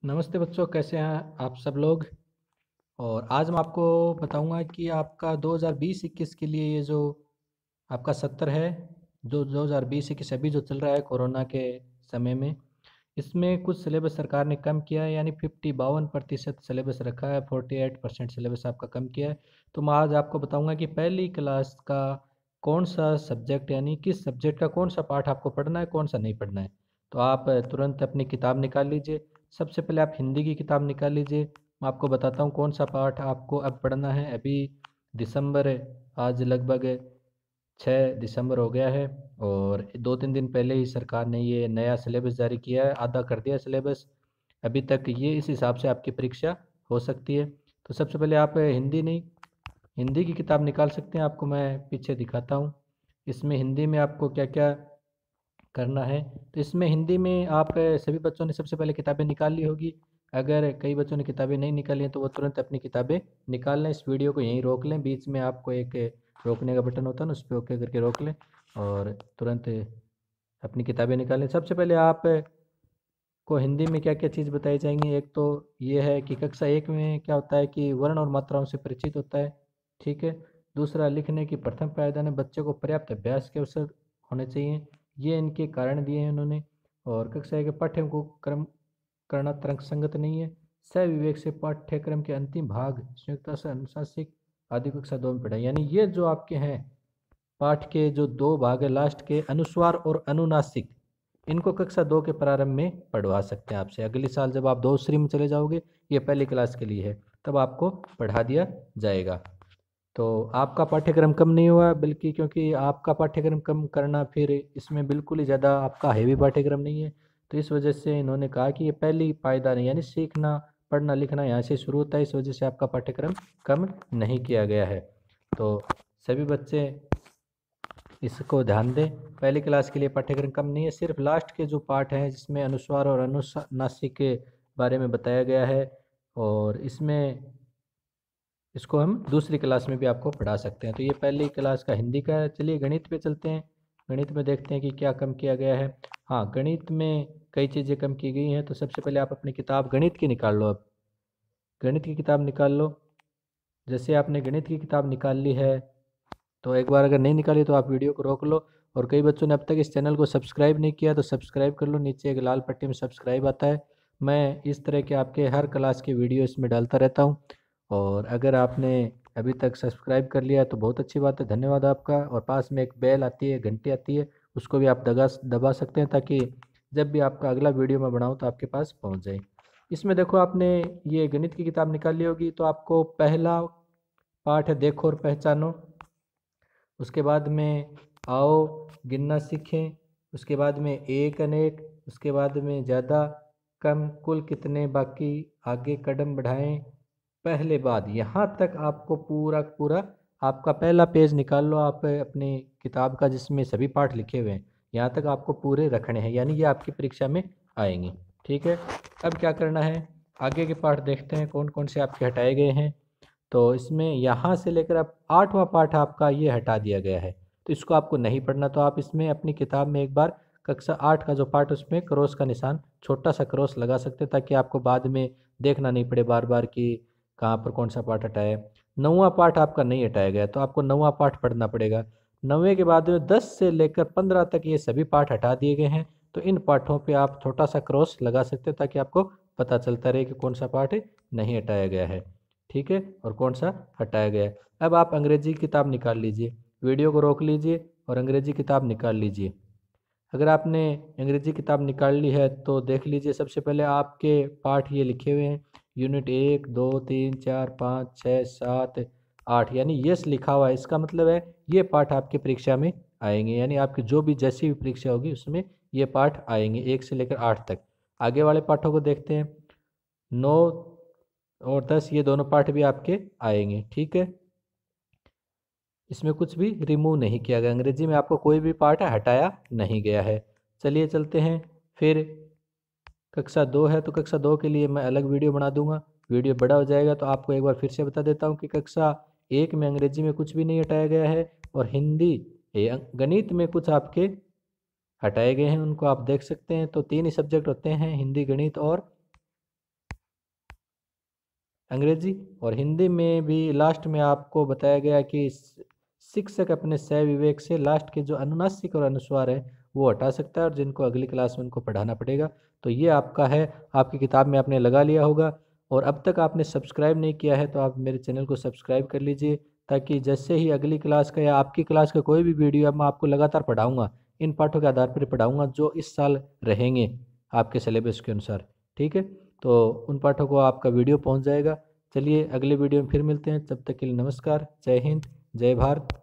नमस्ते बच्चों, कैसे हैं आप सब लोग। और आज मैं आपको बताऊंगा कि आपका 2020-21 के लिए ये जो आपका सत्र है, जो 2020-21 अभी जो चल रहा है कोरोना के समय में, इसमें कुछ सिलेबस सरकार ने कम किया है। यानी 52% सिलेबस रखा है, 48% सिलेबस आपका कम किया है। तो मैं आज आपको बताऊंगा कि पहली क्लास का कौन सा सब्जेक्ट, यानी किस सब्जेक्ट का कौन सा पाठ आपको पढ़ना है, कौन सा नहीं पढ़ना है। तो आप तुरंत अपनी किताब निकाल लीजिए। सबसे पहले आप हिंदी की किताब निकाल लीजिए। मैं आपको बताता हूँ कौन सा पाठ आपको अब पढ़ना है। अभी दिसंबर है, आज लगभग 6 दिसंबर हो गया है और 2-3 दिन पहले ही सरकार ने ये नया सिलेबस जारी किया है, आधा कर दिया सिलेबस। अभी तक ये इस हिसाब से आपकी परीक्षा हो सकती है। तो सबसे पहले आप हिंदी नहीं, हिंदी की किताब निकाल सकते हैं। आपको मैं पीछे दिखाता हूँ इसमें हिंदी में आपको क्या क्या करना है। तो इसमें हिंदी में आप सभी बच्चों ने सबसे पहले किताबें निकाल ली होगी। अगर कई बच्चों ने किताबें नहीं निकाली हैं तो वो तुरंत अपनी किताबें निकाल लें। इस वीडियो को यहीं रोक लें, बीच में आपको एक रोकने का बटन होता है ना, उस पर ओके करके रोक लें और तुरंत अपनी किताबें निकालें। सबसे पहले आप को हिंदी में क्या क्या चीज़ बताई जाएंगी। एक तो ये है कि कक्षा 1 में क्या होता है कि वर्ण और मात्राओं से परिचित होता है, ठीक है। दूसरा, लिखने की प्रथम पायदान है, बच्चे को पर्याप्त अभ्यास के अवसर होने चाहिए। ये इनके कारण दिए हैं उन्होंने। और कक्षा 1 के पाठ्यक्रम को क्रम करना तर्क संगत नहीं है। सविवेक से पाठ्यक्रम के अंतिम भाग संयुक्ता से अनुशासिक आदि कक्षा 2 में पढ़ाई। यानी ये जो आपके हैं पाठ के जो दो भाग है लास्ट के, अनुस्वार और अनुनासिक, इनको कक्षा 2 के प्रारंभ में पढ़वा सकते हैं आपसे। अगले साल जब आप दूसरी में चले जाओगे, ये पहली क्लास के लिए है, तब आपको पढ़ा दिया जाएगा। तो आपका पाठ्यक्रम कम नहीं हुआ, बल्कि क्योंकि आपका पाठ्यक्रम कम करना फिर इसमें बिल्कुल ही ज़्यादा आपका हैवी पाठ्यक्रम नहीं है। तो इस वजह से इन्होंने कहा कि ये पहली पायदान है, यानी सीखना पढ़ना लिखना यहाँ से शुरू होता है। इस वजह से आपका पाठ्यक्रम कम नहीं किया गया है। तो सभी बच्चे इसको ध्यान दें। पहली क्लास के लिए पाठ्यक्रम कम नहीं है, सिर्फ लास्ट के जो पाठ हैं जिसमें अनुस्वार और अनुनासिक के बारे में बताया गया है, और इसमें इसको हम दूसरी क्लास में भी आपको पढ़ा सकते हैं। तो ये पहली क्लास का हिंदी का है। चलिए गणित पे चलते हैं। गणित में देखते हैं कि क्या कम किया गया है। हाँ, गणित में कई चीज़ें कम की गई हैं। तो सबसे पहले आप अपनी किताब गणित की निकाल लो। अब गणित की किताब निकाल लो। जैसे आपने गणित की किताब निकाल ली है, तो एक बार अगर नहीं निकाली तो आप वीडियो को रोक लो। और कई बच्चों ने अब तक इस चैनल को सब्सक्राइब नहीं किया तो सब्सक्राइब कर लो, नीचे एक लाल पट्टी में सब्सक्राइब आता है। मैं इस तरह के आपके हर क्लास के वीडियो इसमें डालता रहता हूँ। और अगर आपने अभी तक सब्सक्राइब कर लिया है तो बहुत अच्छी बात है, धन्यवाद आपका। और पास में एक बेल आती है, घंटी आती है, उसको भी आप दबा सकते हैं, ताकि जब भी आपका अगला वीडियो मैं बनाऊँ तो आपके पास पहुँच जाए। इसमें देखो, आपने ये गणित की किताब निकाल ली होगी, तो आपको पहला पाठ है देखो और पहचानो। उसके बाद में आओ गिनना सीखें। उसके बाद में एक अनेक। उसके बाद में ज़्यादा कम कुल कितने बाकी आगे कदम बढ़ाएं पहले बाद। यहाँ तक आपको पूरा पूरा आपका पहला पेज निकाल लो आप अपनी किताब का, जिसमें सभी पाठ लिखे हुए हैं। यहाँ तक आपको पूरे रखने हैं, यानी ये आपकी परीक्षा में आएंगे, ठीक है। अब क्या करना है, आगे के पाठ देखते हैं कौन कौन से आपके हटाए गए हैं। तो इसमें यहाँ से लेकर अब 8वां पाठ आपका ये हटा दिया गया है, तो इसको आपको नहीं पढ़ना। तो आप इसमें अपनी किताब में एक बार कक्षा 8 का जो पाठ, उसमें क्रॉस का निशान, छोटा सा क्रॉस लगा सकते हैं, ताकि आपको बाद में देखना नहीं पड़े बार बार कि कहाँ पर कौन सा पाठ हटाया है। 9वां पाठ आपका नहीं हटाया गया, तो आपको 9वां पाठ पढ़ना पड़ेगा। 9वें के बाद में 10 से लेकर 15 तक ये सभी पाठ हटा दिए गए हैं। तो इन पाठों पे आप छोटा सा क्रॉस लगा सकते हैं, ताकि आपको पता चलता रहे कि कौन सा पाठ नहीं हटाया गया है, ठीक है, और कौन सा हटाया गया है। अब आप अंग्रेजी किताब निकाल लीजिए, वीडियो को रोक लीजिए और अंग्रेजी किताब निकाल लीजिए। अगर आपने अंग्रेजी किताब निकाल ली है तो देख लीजिए, सबसे पहले आपके पाठ ये लिखे हुए हैं, यूनिट 1 2 3 4 5 6 7 8, यानी यस लिखा हुआ है। इसका मतलब है ये पाठ आपकी परीक्षा में आएंगे, यानी आपकी जो भी जैसी भी परीक्षा होगी उसमें ये पाठ आएंगे 1 से लेकर 8 तक। आगे वाले पाठों को देखते हैं। 9 और 10 ये दोनों पाठ भी आपके आएंगे, ठीक है। इसमें कुछ भी रिमूव नहीं किया गया, अंग्रेजी में आपको कोई भी पार्ट हटाया नहीं गया है। चलिए चलते हैं फिर। कक्षा 2 है तो कक्षा 2 के लिए मैं अलग वीडियो बना दूंगा। वीडियो बड़ा हो जाएगा तो आपको एक बार फिर से बता देता हूँ कि कक्षा 1 में अंग्रेजी में कुछ भी नहीं हटाया गया है, और हिंदी गणित में कुछ आपके हटाए गए हैं, उनको आप देख सकते हैं। तो 3 ही सब्जेक्ट होते हैं, हिंदी गणित और अंग्रेजी और हिंदी में भी लास्ट में आपको बताया गया कि शिक्षक अपने सह विवेक से लास्ट के जो अनुनासिक और अनुस्वार है वो हटा सकता है और जिनको अगली क्लास में उनको पढ़ाना पड़ेगा। तो ये आपका है, आपकी किताब में आपने लगा लिया होगा। और अब तक आपने सब्सक्राइब नहीं किया है तो आप मेरे चैनल को सब्सक्राइब कर लीजिए, ताकि जैसे ही अगली क्लास का या आपकी क्लास का कोई भी वीडियो अब मैं आपको लगातार पढ़ाऊँगा, इन पाठों के आधार पर पढ़ाऊँगा जो इस साल रहेंगे आपके सिलेबस के अनुसार। ठीक है, तो उन पाठों को आपका वीडियो पहुंच जाएगा। चलिए अगले वीडियो में फिर मिलते हैं, तब तक के लिए नमस्कार, जय हिंद, जय भारत।